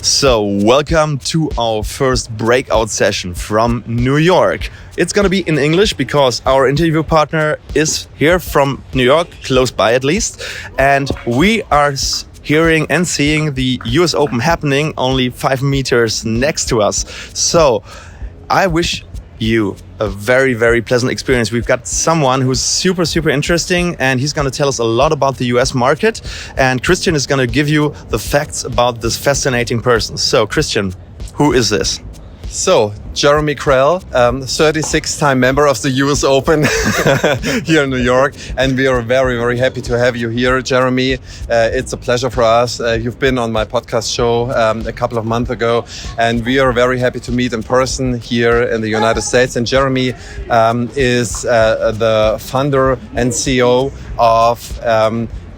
So, welcome to our first breakout session from New York. It's gonna be in English because our interview partner is here from New York, close by at least, and we are hearing and seeing the US Open happening only 5 meters next to us. So, I wish you a very, very pleasant experience. We've got someone who's super interesting, and he's going to tell us a lot about the US market, and Christian is going to give you the facts about this fascinating person. So Christian, who is this? So, Jeremy Krell, 36-time member of the US Open here in New York. And we are very, very happy to have you here, Jeremy. It's a pleasure for us. You've been on my podcast show a couple of months ago, and we are very happy to meet in person here in the United States. And Jeremy is the founder and CEO of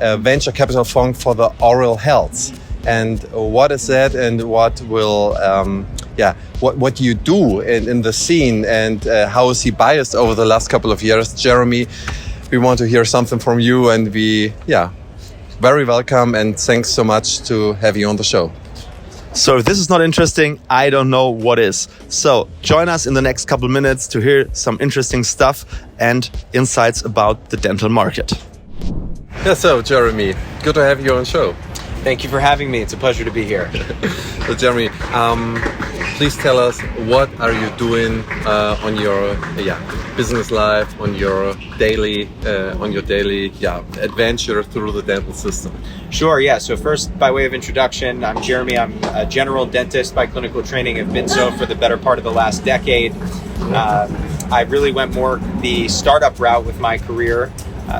a venture capital fund for the oral health. And what is that, and what will, what you do in the scene, and how is he biased over the last couple of years? Jeremy, we want to hear something from you, and very welcome, and thanks so much to have you on the show. So if this is not interesting, I don't know what is. So join us in the next couple minutes to hear some interesting stuff and insights about the dental market. Yeah, so Jeremy, good to have you on the show. Thank you for having me. It's a pleasure to be here. So Jeremy, please tell us, what are you doing on your business life, on your daily adventure through the dental system? Sure, yeah. So first, by way of introduction, I'm Jeremy. I'm a general dentist by clinical training. I've been so for the better part of the last decade. I really went more the startup route with my career.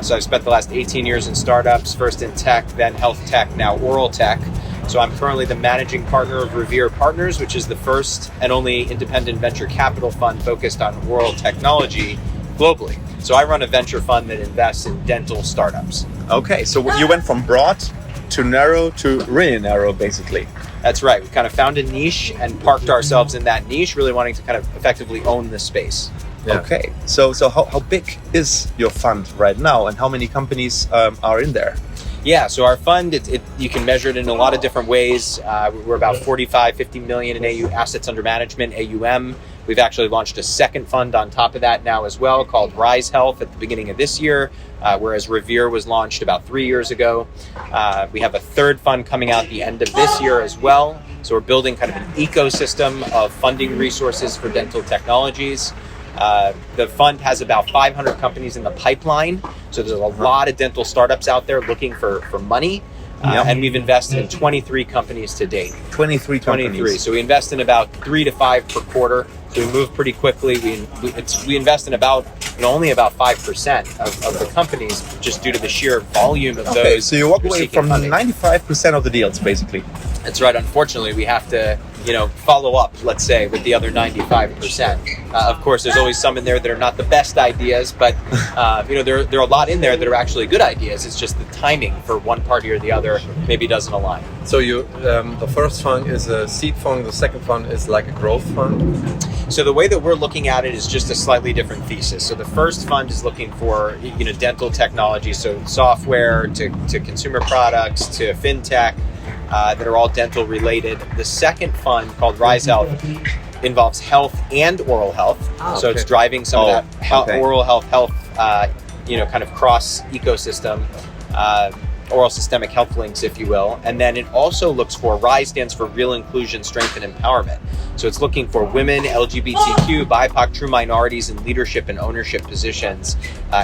So I've spent the last 18 years in startups, first in tech, then health tech, now oral tech. So I'm currently the managing partner of REVERE Partners, which is the first and only independent venture capital fund focused on oral technology globally. So I run a venture fund that invests in dental startups. Okay, so you went from broad to narrow to really narrow, basically. That's right. We kind of found a niche and parked ourselves in that niche, really wanting to kind of effectively own the space. Yeah. Okay, so how big is your fund right now, and how many companies are in there? Yeah, so our fund, you can measure it in a lot of different ways. We're about 50 million in assets under management, AUM. We've actually launched a second fund on top of that now as well, called Rise Health at the beginning of this year, whereas REVERE was launched about 3 years ago. We have a third fund coming out at the end of this year as well. So we're building kind of an ecosystem of funding resources for dental technologies. The fund has about 500 companies in the pipeline, so there's a lot of dental startups out there looking for money, and we've invested in 23 companies to date. 23 companies. So we invest in about 3 to 5 per quarter. So we move pretty quickly. We invest in only about 5% of the companies, just due to the sheer volume of those. Okay, so you walk away from 95% of the deals, basically. That's right. Unfortunately, we have to, follow up, let's say, with the other 95%. Of course, there's always some in there that are not the best ideas, but there are a lot in there that are actually good ideas. It's just the timing for one party or the other maybe doesn't align. So the first fund is a seed fund. The second fund is like a growth fund. So the way that we're looking at it is just a slightly different thesis. So the first fund is looking for dental technology, so software to consumer products to fintech. That are all dental related. The second fund, called Rise Health, involves health and oral health. So it's driving some of that oral health, kind of cross ecosystem, oral systemic health links, if you will. And then it also looks for, RISE stands for Real Inclusion, Strength, and Empowerment. So it's looking for women, LGBTQ, BIPOC, true minorities in leadership and ownership positions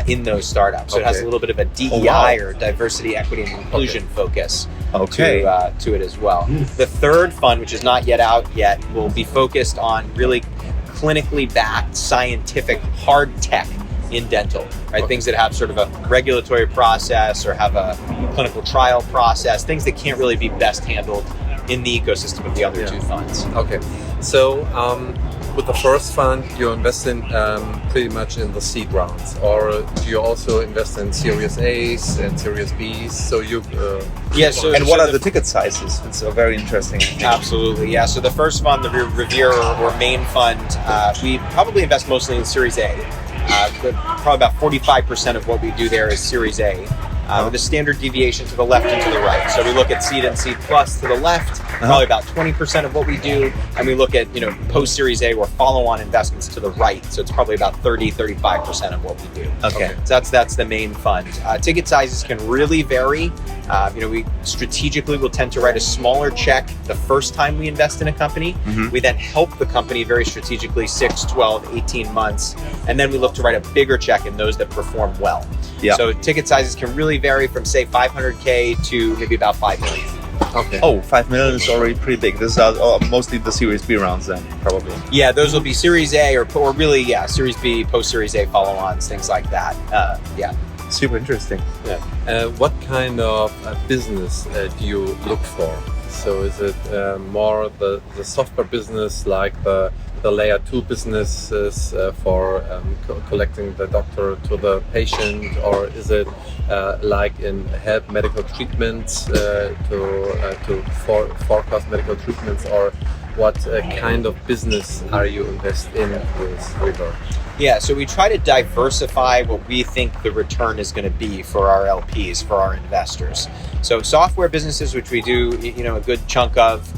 in those startups. So it has a little bit of a DEI or diversity, equity, and inclusion focus to it as well. The third fund, which is not yet out yet, will be focused on really clinically backed, scientific, hard tech in dental, right? Things that have sort of a regulatory process or have a clinical trial process, things that can't really be best handled in the ecosystem of the other two funds. Okay, so with the first fund, you invest in pretty much in the seed rounds, or do you also invest in Series A's and Series B's? So and what are the ticket sizes? It's a very interesting. Absolutely, yeah. So the first fund, the REVERE or main fund, we probably invest mostly in Series A. Probably about 45% of what we do there is Series A. with a standard deviation to the left and to the right. So we look at seed and seed plus to the left, probably about 20% of what we do, and we look at post Series A or follow-on investments to the right. So it's probably about 35% of what we do. Okay. So that's the main fund. Ticket sizes can really vary. We strategically will tend to write a smaller check the first time we invest in a company. We then help the company very strategically 6, 12, 18 months, and then we look to write a bigger check in those that perform well. Yeah. So ticket sizes can really vary from say 500K to maybe about 5 million. Okay. Oh, 5 million is already pretty big. This is mostly the Series B rounds then, probably. Yeah, those will be Series A or really, Series B, post Series A follow-ons, things like that. Super interesting. Yeah. What kind of business do you look for? So is it more the software business, like the layer 2 businesses for collecting the doctor to the patient, or is it like in help medical treatments to forecast medical treatments, or what kind of business are you invest in with REVERE? Yeah, so we try to diversify what we think the return is going to be for our LPs, for our investors. So software businesses, which we do, a good chunk of,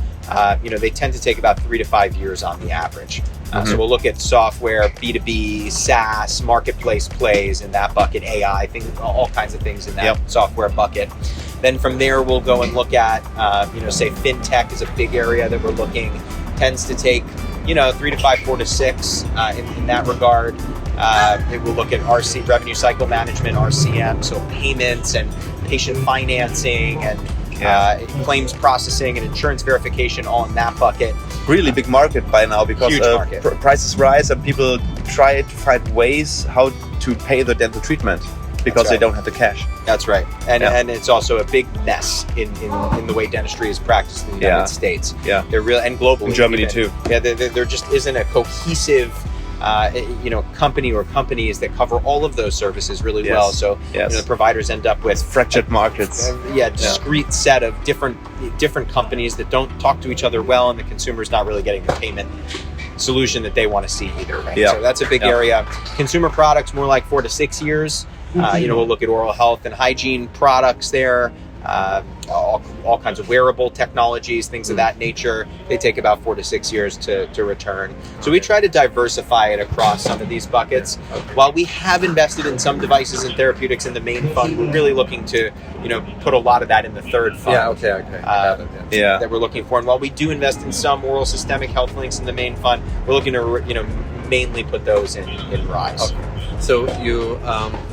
they tend to take about 3 to 5 years on the average. So we'll look at software, B2B, SaaS, marketplace plays in that bucket, AI, things, all kinds of things in that software bucket. Then from there, we'll go and look at, say fintech is a big area that we're looking, tends to take 3 to 5, 4 to 6 in that regard. We'll look at RC, revenue cycle management, RCM, so payments and patient financing and claims processing and insurance verification, all in that bucket. Really big market by now because Huge market. Prices rise and people try to find ways how to pay the dental treatment because they don't have the cash. That's right. And it's also a big mess in the way dentistry is practiced in the United States. Yeah. They're real, and globally. In Germany too. Yeah, there just isn't a cohesive company or companies that cover all of those services really well. So the providers end up with fractured markets. Discrete set of different companies that don't talk to each other well, and the consumer's not really getting the payment solution that they want to see either. Right? So that's a big area. Consumer products, more like 4 to 6 years. We'll look at oral health and hygiene products there. All kinds of wearable technologies, things of that nature. They take about 4 to 6 years to return. So we try to diversify it across some of these buckets. While we have invested in some devices and therapeutics in the main fund, we're really looking to put a lot of that in the third fund. That we're looking for. And while we do invest in some oral systemic health links in the main fund, we're looking to mainly put those in RISE. Okay. So you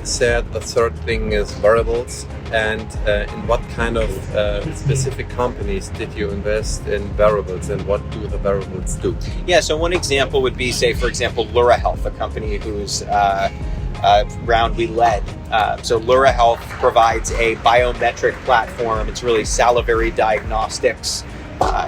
said the third thing is wearables, and in what kind of specific companies did you invest in wearables, and what do the wearables do? Yeah, so one example would be, say, for example, Lura Health, a company whose round we led. So Lura Health provides a biometric platform. It's really salivary diagnostics.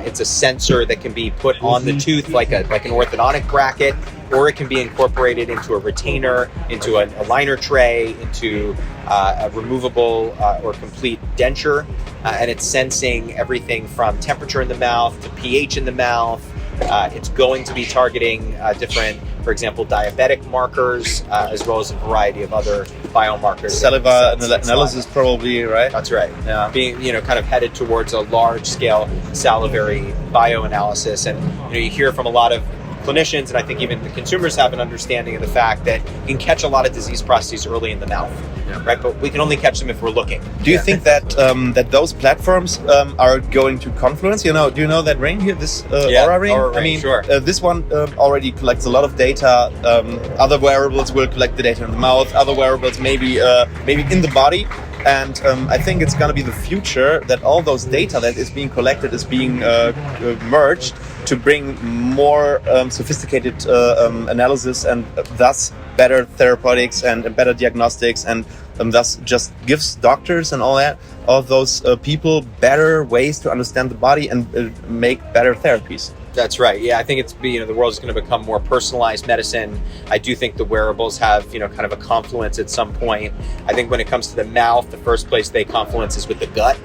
It's a sensor that can be put on the tooth like an orthodontic bracket, or it can be incorporated into a retainer, into a liner tray, into a removable or complete denture. And it's sensing everything from temperature in the mouth to pH in the mouth. It's going to be targeting different, for example, diabetic markers, as well as a variety of other biomarkers. Saliva analysis probably, right? That's right. Yeah. Being, kind of headed towards a large-scale salivary bioanalysis. And, you hear from a lot of clinicians, and I think even the consumers have an understanding of the fact that you can catch a lot of disease processes early in the mouth, right? But we can only catch them if we're looking. Do you think that that those platforms are going to confluence? Do you know that ring here, this Aura ring? Aura ring, sure. This one already collects a lot of data. Other wearables will collect the data in the mouth. Other wearables maybe in the body. And I think it's going to be the future that all those data that is being collected is being merged to bring more sophisticated analysis, and thus better therapeutics and better diagnostics, and thus just gives doctors and all those people better ways to understand the body and make better therapies. That's right. Yeah, I think it's the world is going to become more personalized medicine. I do think the wearables have kind of a confluence at some point. I think when it comes to the mouth, the first place they confluence is with the gut,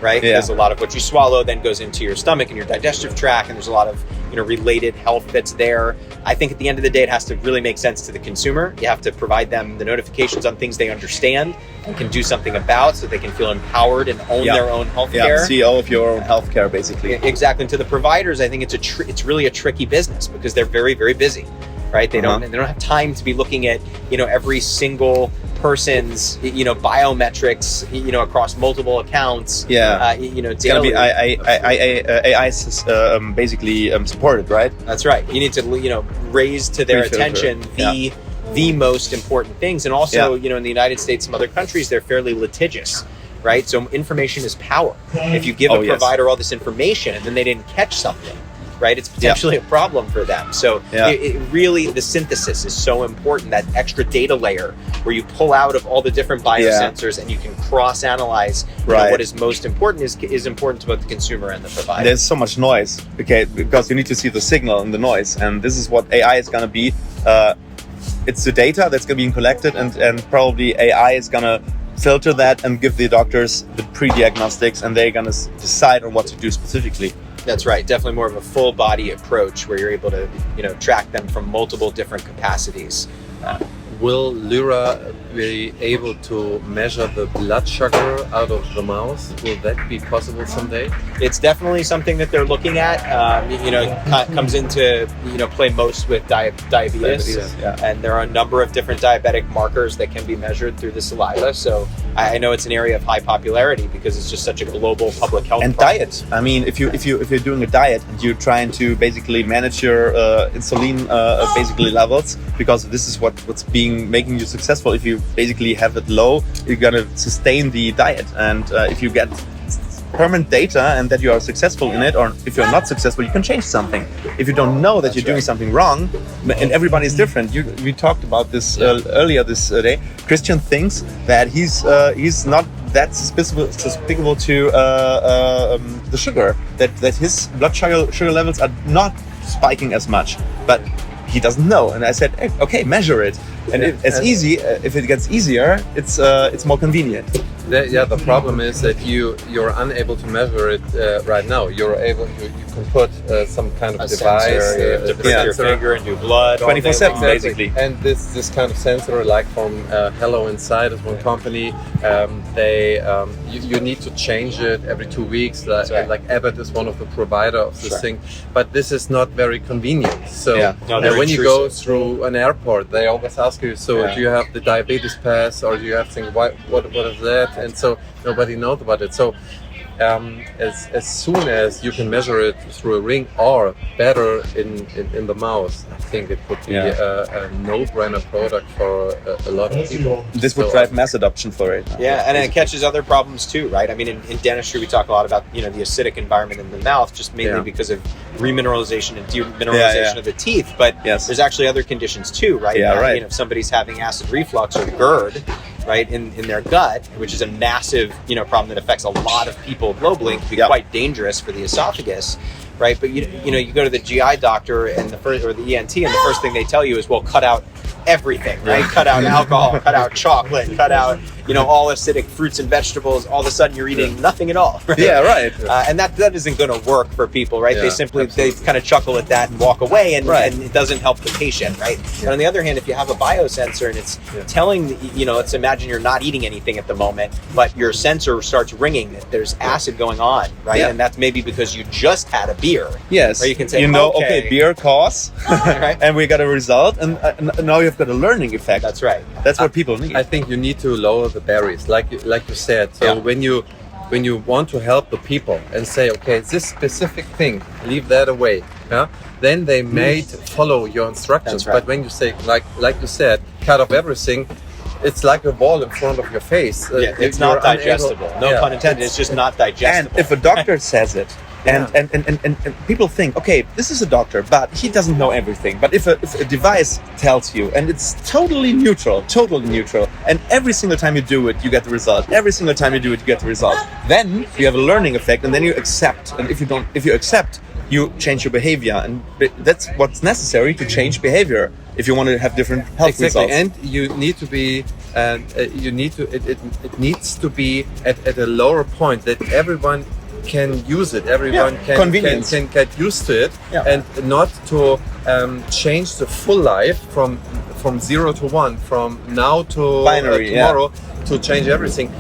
right? Yeah. Because a lot of what you swallow then goes into your stomach and your digestive tract, and there's a lot of related health that's there. I think at the end of the day, it has to really make sense to the consumer. You have to provide them the notifications on things they understand and can do something about, so they can feel empowered and own their own healthcare. CEO of your own healthcare, basically. Exactly. And to the providers, I think it's really a tricky business because they're very, very busy, right? They don't have time to be looking at every single person's biometrics across multiple accounts. It's daily. gonna be AI basically supported, right? That's right. You need to raise to their attention the most important things, and also in the United States, some other countries, they're fairly litigious, right? So information is power. If you give a provider all this information and then they didn't catch something, right, it's potentially a problem for them. So it really, the synthesis is so important, that extra data layer where you pull out of all the different biosensors and you can cross-analyze what is most important is important to both the consumer and the provider. There's so much noise, because you need to see the signal and the noise, and this is what AI is going to be. It's the data that's going to be collected, and probably AI is going to filter that and give the doctors the pre-diagnostics, and they're going to decide on what to do specifically. That's right. Definitely more of a full body approach where you're able to, track them from multiple different capacities. Will Lyra be able to measure the blood sugar out of the mouse? Will that be possible someday? It's definitely something that they're looking at. Comes into play most with diabetes. And there are a number of different diabetic markers that can be measured through the saliva. So I know it's an area of high popularity because it's just such a global public health and problem. Diet. I mean, if you're doing a diet and you're trying to basically manage your insulin basically levels, because this is what's making you successful. If you basically have it low, you're gonna sustain the diet, and if you get permanent data and that you are successful in it, or if you're not successful, you can change something. If you don't know that you're doing something wrong, and everybody's different. We talked about this earlier this day. Christian thinks that he's not that susceptible to the sugar, that his blood sugar levels are not spiking as much, but he doesn't know. And I said, hey, okay, measure it. And if it gets easier, it's more convenient. The problem is that you're unable to measure it right now. You can put some kind of device. Sensor, you have to prick your finger and do blood 24/7 basically. And this kind of sensor, like from Hello Inside, is one company. You need to change it every 2 weeks. Like Abbott is one of the provider of this thing, but this is not very convenient. So when you go through an airport, they always ask you, do you have the diabetes pass, or do you have things? What is that? And so nobody knows about it. So as soon as you can measure it through a ring, or better in the mouse, I think it would be a no-brainer product for a lot of people. This would drive mass adoption for it. Yeah, and it catches other problems too, right? I mean, in dentistry, we talk a lot about the acidic environment in the mouth, just mainly because of remineralization and demineralization of the teeth. But there's actually other conditions too, right? If somebody's having acid reflux or GERD, right, in their gut, which is a massive problem that affects a lot of people globally, can be quite dangerous for the esophagus, right? But you go to the GI doctor and or the ENT, and the first thing they tell you is, well, cut out everything, right? Cut out alcohol, cut out chocolate, cut out all acidic fruits and vegetables. All of a sudden you're eating nothing at all, right? And that isn't going to work for people, right? They kind of chuckle at that and walk away, and it doesn't help the patient, right? And on the other hand, if you have a biosensor and it's telling, let's imagine you're not eating anything at the moment, but your sensor starts ringing that there's acid going on, right? And that's maybe because you just had a beer. Yes. Or you can say, okay, beer cause, and we got a result, and now you've got a learning effect. That's right. That's what people need. I think you need to lower the barriers, like you said. So when you want to help the people and say, okay, this specific thing, leave that away, then they may follow your instructions. But when you say, like you said, cut off everything, it's like a wall in front of your face. It's not digestible. No pun intended. It's just not digestible. And if a doctor says it, and people think, okay, this is a doctor, but he doesn't know everything. But if a device tells you, and it's totally neutral, and every single time you do it, you get the result. Every single time you do it, you get the result. Then you have a learning effect, and then you accept. And if you accept, you change your behavior, and that's what's necessary to change behavior. if you want to have different health results. And you need to be, it needs to be at a lower point that everyone can use it. Everyone can get used to it, and not to change the full life from 0 to 1, from now to binary, tomorrow, to change everything.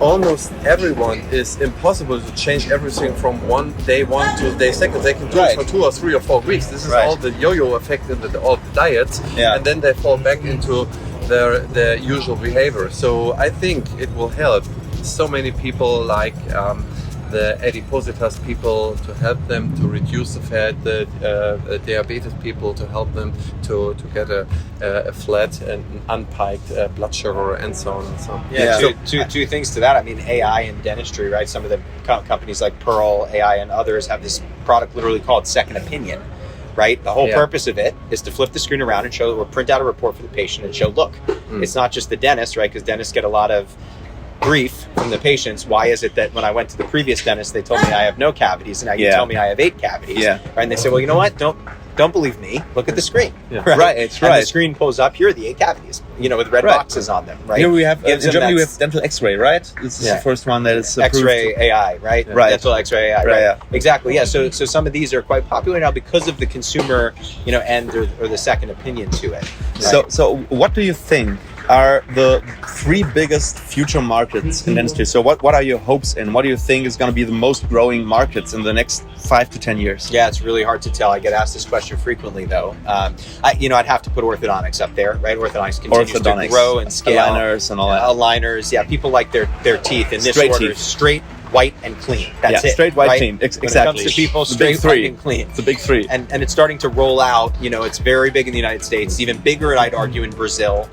Almost everyone is impossible to change everything from day 1 to day 2. They can do it for 2 or 3 or 4 weeks. This is all the yo-yo effect in all the diets, and then they fall back into their usual behavior. So I think it will help so many people, like the adipositas people, to help them to reduce the fat, the diabetes people to help them to get a flat and unpiked blood sugar, and so on and so on. Two things to that. I mean, AI in dentistry, right? Some of the companies like Pearl AI and others have this product literally called Second Opinion, right? The whole purpose of it is to flip the screen around and show, or print out a report for the patient and show, look, it's not just the dentist, right? Because dentists get a lot of grief from the patients. Why is it that when I went to the previous dentist, they told me I have no cavities, and now you tell me I have 8 cavities? Right? And they say, well, you know what? Don't believe me. Look at the screen. Right. It's and the screen pulls up. Here are the 8 cavities. With red boxes on them. Right. Here we have in Germany we have dental X-ray. Right. This is the first one that is approved. X-ray AI. Right. Dental X-ray AI. Right. Exactly. Yeah. So some of these are quite popular now because of the consumer, end or the second opinion to it. Right? So what do you think are the 3 biggest future markets in dentistry? So what are your hopes, and what do you think is going to be the most growing markets in the next 5 to 10 years? Yeah, it's really hard to tell. I get asked this question frequently, though. I'd have to put orthodontics up there, right? Orthodontics continues to grow and scale. Aligners and all that. Aligners, people like their teeth in this straight order: teeth. Straight, white, and clean. That's it. Straight, white, right? clean. Exactly. When it comes to people, straight, white, and clean. It's a big 3. And it's starting to roll out. It's very big in the United States. It's even bigger, I'd argue, in Brazil.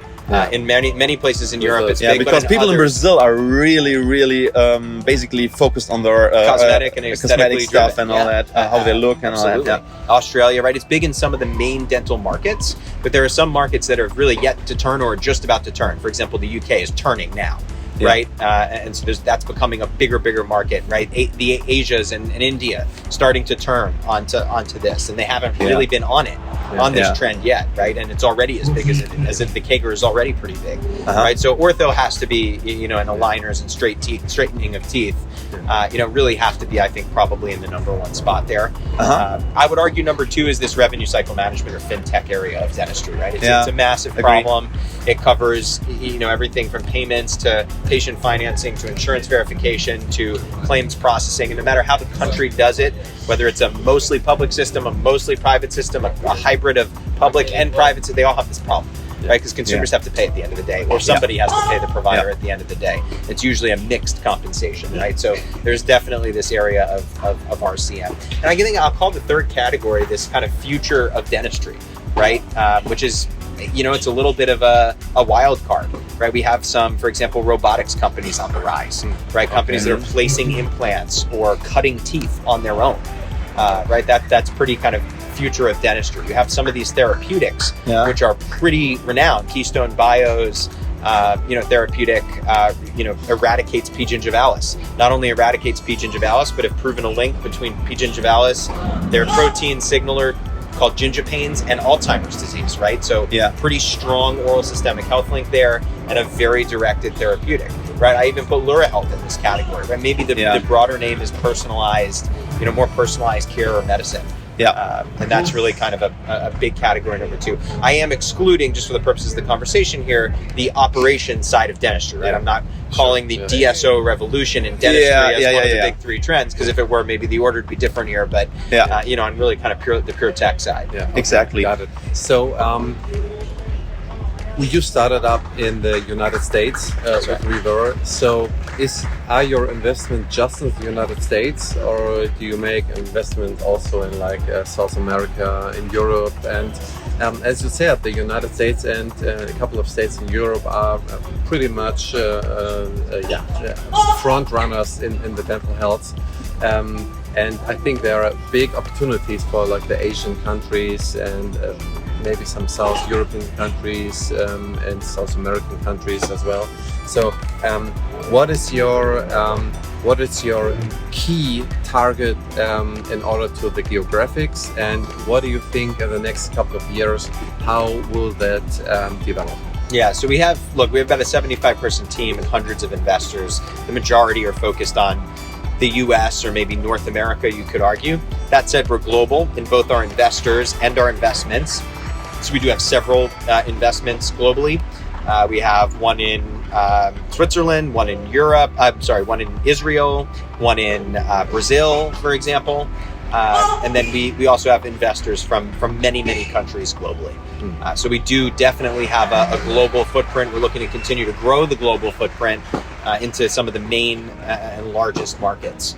In many places in Europe, it's big. Because people in Brazil are really basically focused on their cosmetic and cosmetic stuff and all that, how they look and all that. Australia, right? It's big in some of the main dental markets, but there are some markets that are really yet to turn or just about to turn. For example, the UK is turning now. Right, and so that's becoming a bigger market, right? The Asias and India starting to turn onto this, and they haven't really been on this trend yet, right? And it's already as big as the CAGR is already pretty big, right? So ortho has to be, and aligners and straightening of teeth, really have to be, I think, probably in the number 1 spot there. I would argue number 2 is this revenue cycle management or fintech area of dentistry, right? It's a massive problem. It covers, everything from payments to patient financing to insurance verification to claims processing. And no matter how the country does it, whether it's a mostly public system, a mostly private system, a hybrid of public and private, they all have this problem. Right, because consumers have to pay at the end of the day, or somebody has to pay the provider at the end of the day. It's usually a mixed compensation, right? So there's definitely this area of RCM. And I think I'll call the third category this kind of future of dentistry, right? Which is, it's a little bit of a wild card, right? We have some, for example, robotics companies on the rise, right? Companies that are placing implants or cutting teeth on their own, right? That's pretty kind of future of dentistry. You have some of these therapeutics, which are pretty renowned. Keystone Bio's, therapeutic, eradicates P. gingivalis. Not only eradicates P. gingivalis, but have proven a link between P. gingivalis, their protein signaler called gingipains, and Alzheimer's disease, right? So pretty strong oral systemic health link there, and a very directed therapeutic, right? I even put Lura Health in this category, right? Maybe the broader name is personalized, more personalized care or medicine. And that's really kind of a big category number 2. I am excluding, just for the purposes of the conversation here, the operation side of dentistry, right? I'm not calling the DSO revolution in dentistry as one of the big 3 trends, because if it were, maybe the order would be different here, but I'm really kind of the pure tech side. Exactly. Got it. So you started up in the United States with REVERE. So are your investment just in the United States, or do you make investment also in South America, in Europe? And as you said, the United States and a couple of states in Europe are pretty much front runners in the dental health. And I think there are big opportunities for the Asian countries and maybe some South European countries and South American countries as well. So what is your what is your key target in order to the geographics, and what do you think in the next couple of years, how will that develop? Yeah, so we have about a 75-person team and hundreds of investors. The majority are focused on the US or maybe North America, you could argue. That said, we're global in both our investors and our investments. So we do have several investments globally. We have one in Switzerland, one in Europe, one in Israel, one in Brazil, for example. And then we also have investors from many, many countries globally. So we do definitely have a global footprint. We're looking to continue to grow the global footprint into some of the main and largest markets.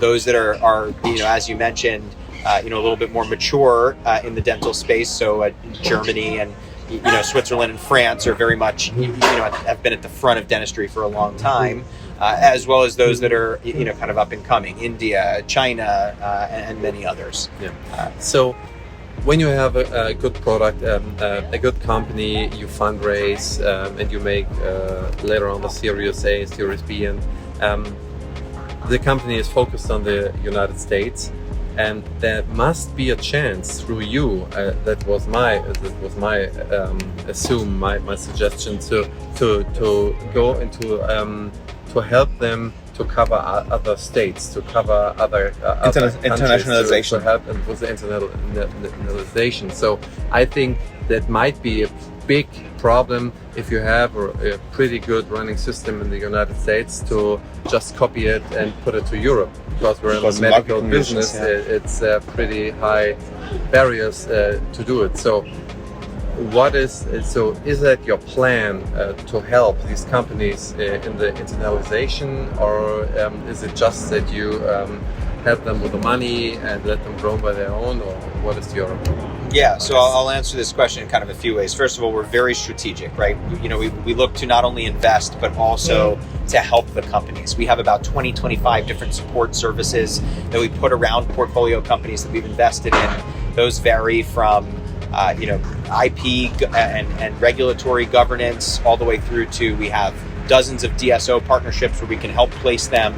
Those that are as you mentioned, a little bit more mature in the dental space. So Germany and Switzerland and France are very much have been at the front of dentistry for a long time. As well as those that are kind of up and coming, India, China, and many others. So when you have a good product, a good company, you fundraise and you make later on the Series A, Series B, and the company is focused on the United States, and there must be a chance through you. That was my suggestion to go into to help them to cover other states, to cover other internationalization, to help them with the internationalization. So I think that might be a big problem if you have a pretty good running system in the United States to just copy it and put it to Europe, because we're in the medical business. It's pretty high barriers to do it. So is that your plan to help these companies in the internationalization, or is it just that you help them with the money and let them grow by their own, or what is your... Yeah, so I'll answer this question in kind of a few ways. First of all, we're very strategic, right? We look to not only invest, but also to help the companies. We have about 25 different support services that we put around portfolio companies that we've invested in. Those vary from IP and regulatory governance, all the way through to, we have dozens of DSO partnerships where we can help place them.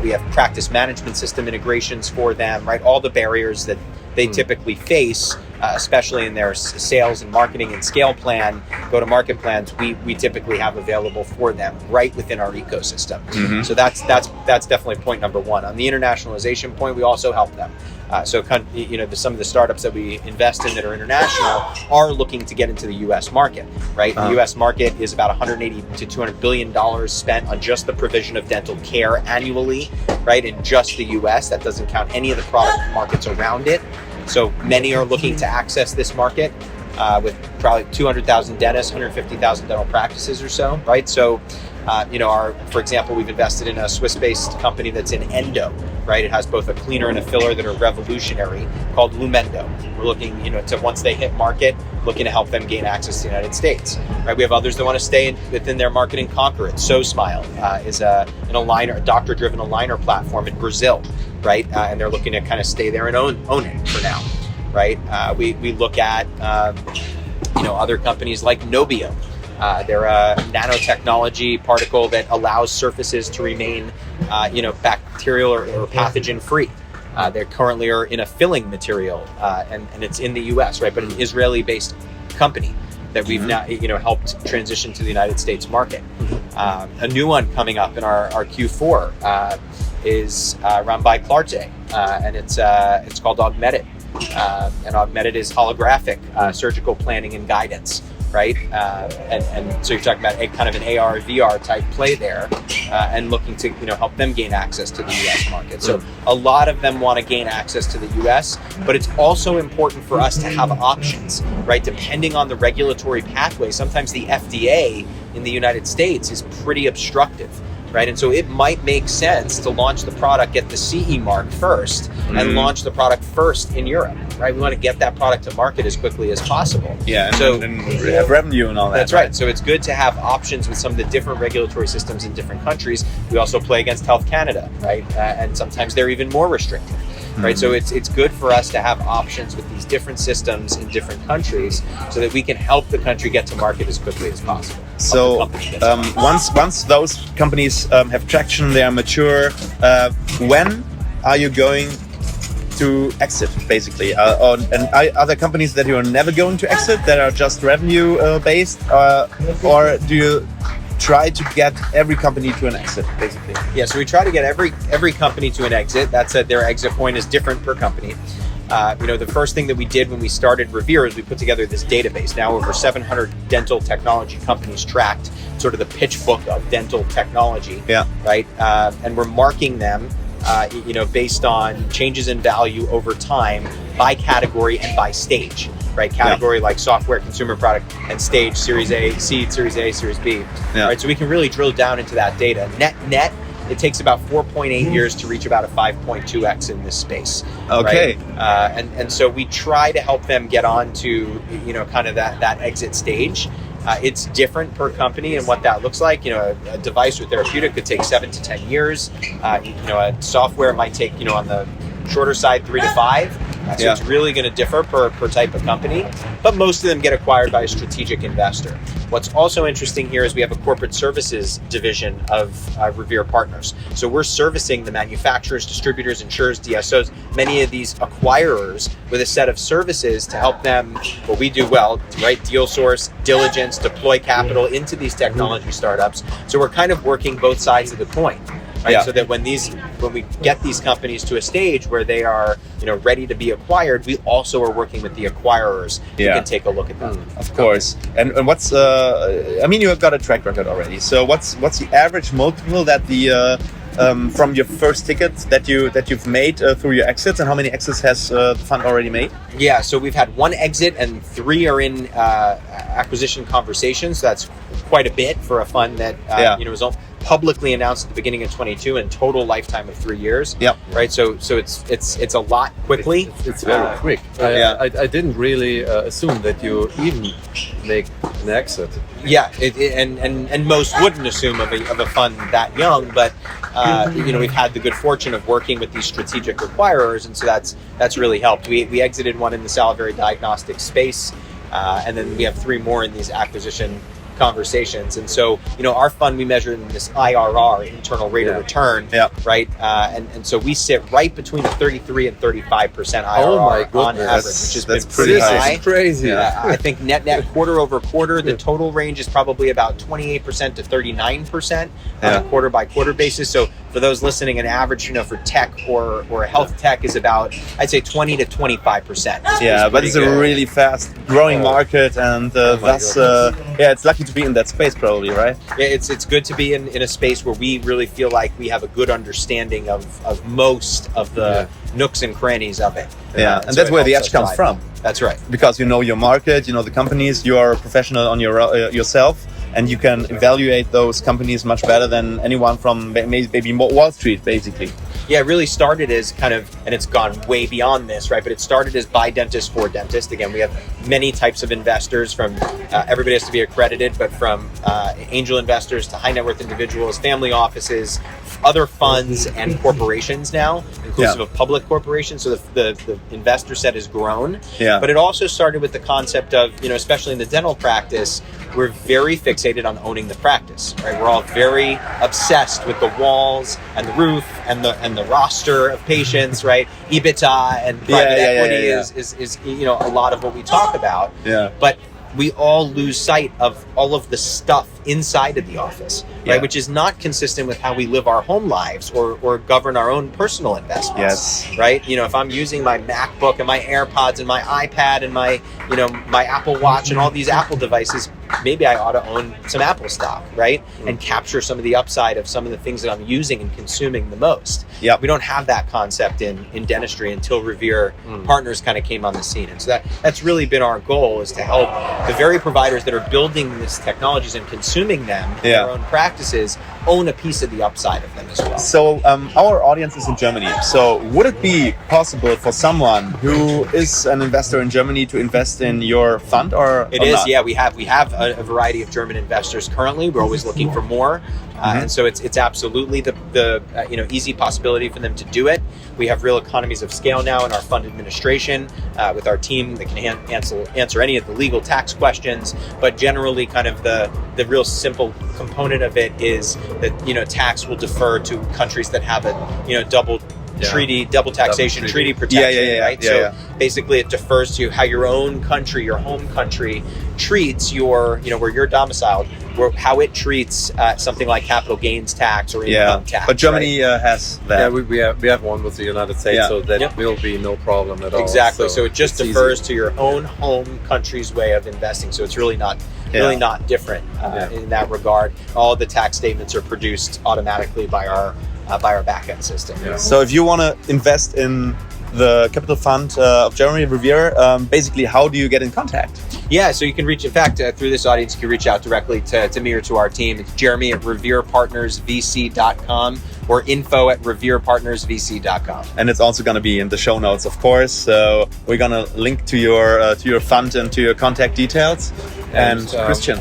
We have practice management system integrations for them, right? All the barriers that they typically face, especially in their sales and marketing and scale plan, go-to-market plans, we typically have available for them right within our ecosystem. So that's definitely point number one. On the internationalization point, we also help them. So some of the startups that we invest in that are international are looking to get into the U.S. market, right? The U.S. market is about $180 to $200 billion spent on just the provision of dental care annually, right? In just the U.S. That doesn't count any of the product markets around it. So many are looking to access this market with probably 200,000 dentists, 150,000 dental practices or so, right? So, for example, we've invested in a Swiss-based company that's in endo, right? It has both a cleaner and a filler that are revolutionary, called Lumendo. We're looking, to once they hit market, looking to help them gain access to the United States, right? We have others that want to stay within their market and conquer it. SoSmile is an aligner, a doctor-driven aligner platform in Brazil, right? And they're looking to kind of stay there and own it for now, right? We look at, other companies like Nobio. They're a nanotechnology particle that allows surfaces to remain, bacterial or pathogen-free. They currently are in a filling material, and it's in the U.S., right? But an Israeli-based company that we've now, helped transition to the United States market. A new one coming up in our Q4 is run by Clarté, and it's called Augmented. And Augmented is holographic surgical planning and guidance, right? And so you're talking about a kind of an AR, VR type play there, and looking to help them gain access to the U.S. market. So a lot of them want to gain access to the U.S., but it's also important for us to have options, right? Depending on the regulatory pathway, sometimes the FDA in the United States is pretty obstructive, right? And so it might make sense to launch the product, get the CE mark first, and launch the product first in Europe, right? We want to get that product to market as quickly as possible. Yeah, and we have revenue and all that. That's right. So it's good to have options with some of the different regulatory systems in different countries. We also play against Health Canada, right? And sometimes they're even more restrictive. right? So it's good for us to have options with these different systems in different countries so that we can help the country get to market as quickly as possible. So once those companies have traction, they are mature, when are you going to exit, basically? And are there companies that you are never going to exit, that are just revenue based, or do you try to get every company to an exit, basically? Yeah, so we try to get every company to an exit. That said, their exit point is different per company. The first thing that we did when we started REVERE is we put together this database. Now over 700 dental technology companies tracked, sort of the pitch book of dental technology. Yeah. Right. And we're marking them, based on changes in value over time by category and by stage. Right. Category like software, consumer product, and stage Series A, seed, Series A, Series B. Yeah. Right. So we can really drill down into that data. Net. It takes about 4.8 years to reach about a 5.2x in this space. Okay. Right? And so we try to help them get on to, kind of that exit stage. It's different per company and what that looks like. A device or therapeutic could take 7 to 10 years. A software might take, on the shorter side, 3 to 5. So it's really going to differ per type of company, but most of them get acquired by a strategic investor. What's also interesting here is we have a corporate services division of REVERE Partners. So we're servicing the manufacturers, distributors, insurers, DSOs, many of these acquirers with a set of services to help them, what we do well, right? Deal source, diligence, deploy capital into these technology startups. So we're kind of working both sides of the coin. Right? Yeah. So that when we get these companies to a stage where they are, ready to be acquired, we also are working with the acquirers who can take a look at them. Of course. And what's you have got a track record already. So what's the average multiple that the from your first ticket that you've made through your exits, and how many exits has the fund already made? Yeah, so we've had 1 exit and 3 are in acquisition conversations. So that's quite a bit for a fund that was publicly announced at the beginning of 22 and total lifetime of 3 years. Yep. Right. So it's a lot quickly. It's very quick. I didn't really assume that you even make an exit. Yeah, and most wouldn't assume of a fund that young, but we've had the good fortune of working with these strategic acquirers, and so that's really helped. We exited one in the salivary diagnostic space, and then we have 3 more in these acquisition conversations. And so, our fund, we measure in this IRR, internal rate of return, right? And so we sit right between a 33 and 35% IRR on average, which has been pretty high. That's crazy. I think net quarter over quarter, the total range is probably about 28% to 39% on a quarter by quarter basis. So for those listening, an average, for tech or a health tech is about, I'd say 20 to 25%. Yeah, but it's a really fast growing market, and thus, it's lucky to be in that space, probably, right? Yeah, it's good to be in a space where we really feel like we have a good understanding of most of the nooks and crannies of it. Yeah, and that's where the edge comes from. That's right. Because you know your market, you know the companies, you are a professional on yourself, and you can evaluate those companies much better than anyone from maybe Wall Street, basically. Yeah, it really started as kind of, and it's gone way beyond this, right? But it started as by dentist for dentist. Again, we have many types of investors, from everybody has to be accredited, but from angel investors to high net worth individuals, family offices, other funds, and corporations now, inclusive of public corporations. So the investor set has grown. Yeah. But it also started with the concept of, especially in the dental practice, we're very fixated on owning the practice, right? We're all very obsessed with the walls and the roof and the roster of patients, right? EBITDA and private equity is a lot of what we talk about. Yeah. But we all lose sight of all of the stuff inside of the office, right? Which is not consistent with how we live our home lives or govern our own personal investments. Yes. Right? If I'm using my MacBook and my AirPods and my iPad and my Apple Watch and all these Apple devices, maybe I ought to own some Apple stock, right? And capture some of the upside of some of the things that I'm using and consuming the most. Yep. We don't have that concept in dentistry until REVERE Partners kind of came on the scene. And so that's really been our goal, is to help the very providers that are building these technologies and consuming them in their own practices own a piece of the upside of them as well. So our audience is in Germany. So would it be possible for someone who is an investor in Germany to invest in your fund, or It is, not? yeah. We have a variety of German investors currently. We're always looking for more. And so it's absolutely the easy possibility for them to do it. We have real economies of scale now in our fund administration with our team that can answer any of the legal tax questions. But generally, kind of the real simple component of it is that tax will defer to countries that have a double taxation treaty protection, right? So basically it defers to how your own country, your home country, treats your, where you're domiciled, how it treats something like capital gains tax or income tax. But Germany has that. Yeah, we have one with the United States, so that will be no problem at all. Exactly. So it just defers to your own home country's way of investing. So it's really not different in that regard. All the tax statements are produced automatically by our back-end system. Yeah. So if you want to invest in the capital fund of Jeremy REVERE, basically, how do you get in contact? Yeah, so you can reach, in fact, through this audience, you can reach out directly to me or to our team. It's Jeremy at reverepartnersvc.com or info@reverepartnersvc.com. And it's also going to be in the show notes, of course. So we're going to link to your fund and to your contact details. And Christian.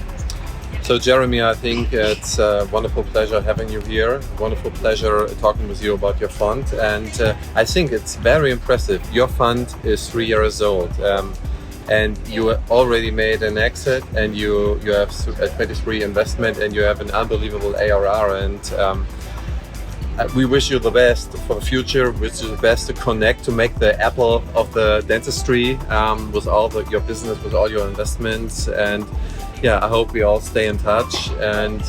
So Jeremy, I think it's a wonderful pleasure having you here. Wonderful pleasure talking with you about your fund. And I think it's very impressive. Your fund is 3 years old. And you already made an exit, and you have a 23 investment, and you have an unbelievable ARR. And we wish you the best for the future. Wish you the best to connect, to make the Apple of the dentistry with all your business, with all your investments. And yeah, I hope we all stay in touch and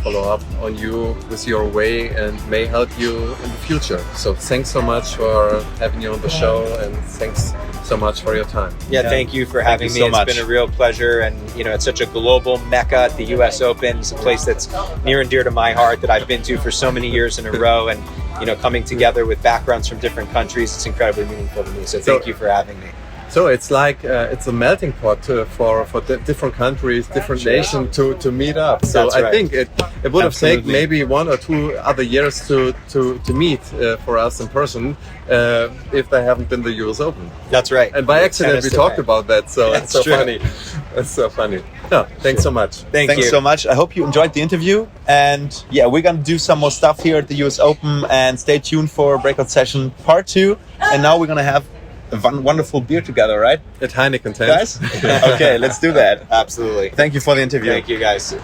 follow up on you with your way and may help you in the future. So thanks so much for having you on the show, and thanks so much for your time. Yeah, thank you for having me. So it's much. Been a real pleasure, and it's such a global mecca at the US Open. It's a place that's near and dear to my heart that I've been to for so many years in a row, and coming together with backgrounds from different countries, it's incredibly meaningful to me. So thank you for having me. So it's like it's a melting pot for different countries, different nations to meet up. So That's I right. think it would have taken maybe 1 or 2 other years to meet for us in person if there haven't been the US Open. That's right. And by accident we talked about that. So That's it's so true. funny. It's so funny. No, thanks so much. Thanks so much. I hope you enjoyed the interview. And yeah, we're going to do some more stuff here at the US Open, and stay tuned for Breakout Session Part 2. And now we're going to have a wonderful beer together, right? At Heineken tent. Guys? Okay, let's do that. Absolutely. Thank you for the interview. Thank you, guys.